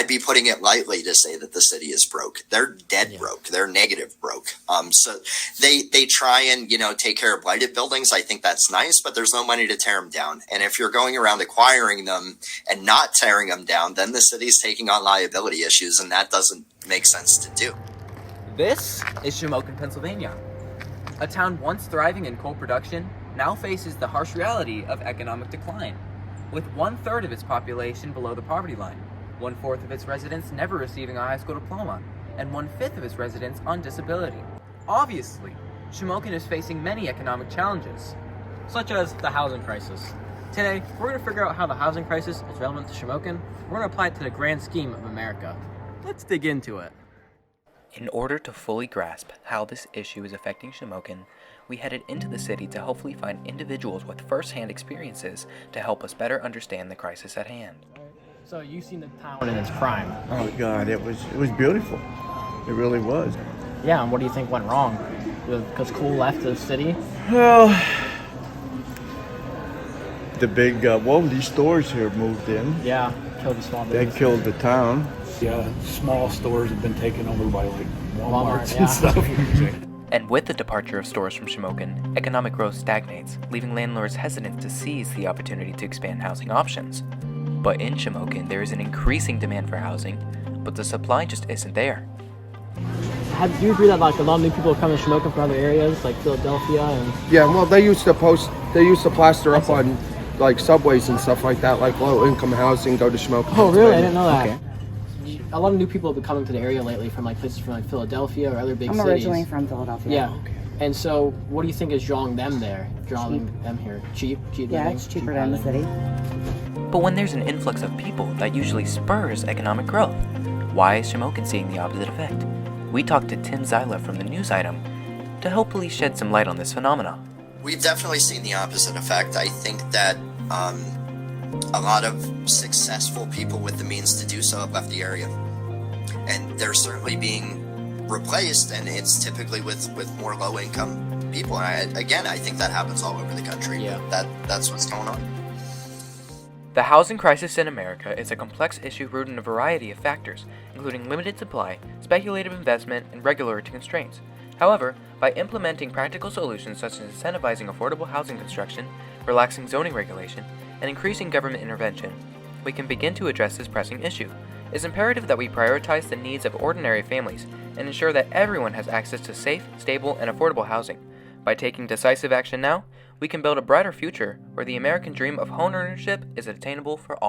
I'd be putting it lightly to say that the city is broke. They're dead broke. They're negative broke. So they try and, take care of blighted buildings. I think that's nice, but there's no money to tear them down. And if you're going around acquiring them and not tearing them down, then the city's taking on liability issues, and that doesn't make sense to do. This is Shamokin, Pennsylvania. A town once thriving in coal production now faces the harsh reality of economic decline, with 1/3 of its population below the poverty line, 1/4 of its residents never receiving a high school diploma, and 1/5 of its residents on disability. Obviously, Shamokin is facing many economic challenges, such as the housing crisis. Today, we're going to figure out how the housing crisis is relevant to Shamokin. We're going to apply it to the grand scheme of America. Let's dig into it. In order to fully grasp how this issue is affecting Shamokin, we headed into the city to hopefully find individuals with first-hand experiences to help us better understand the crisis at hand. So you've seen the town in its prime. Oh God, it was beautiful. It really was. Yeah, and what do you think went wrong? Because coal left the city? Well, the big these stores here moved in. Yeah, killed the small business. They killed the town. Yeah, small stores have been taken over by like Walmarts yeah. and stuff. And with the departure of stores from Shamokin, economic growth stagnates, leaving landlords hesitant to seize the opportunity to expand housing options. But in Shamokin, there is an increasing demand for housing, but the supply just isn't there. Do you agree that like a lot of new people are coming to Shamokin from other areas, like Philadelphia and? Yeah, well, they used to plaster up on like subways and stuff like that, like low-income housing. Go to Shamokin. Oh, really? I didn't know that. Okay. A lot of new people have been coming to the area lately from like places from like Philadelphia or other big cities. I'm originally from Philadelphia. Yeah. Okay. And so, what do you think is drawing them there? Drawing them here? Cheap Yeah, living? it's cheaper than the city. But when there's an influx of people, that usually spurs economic growth. Why is Shamokin seeing the opposite effect? We talked to Tim Zyla from the news item to hopefully shed some light on this phenomena. We've definitely seen the opposite effect. I think that a lot of successful people with the means to do so have left the area. And they're certainly being replaced, and it's typically with more low-income people. And I think that happens all over the country. Yeah. That's what's going on. The housing crisis in America is a complex issue rooted in a variety of factors, including limited supply, speculative investment, and regulatory constraints. However, by implementing practical solutions such as incentivizing affordable housing construction, relaxing zoning regulation, and increasing government intervention, we can begin to address this pressing issue. It's imperative that we prioritize the needs of ordinary families and ensure that everyone has access to safe, stable, and affordable housing. By taking decisive action now, we can build a brighter future where the American dream of home ownership is attainable for all.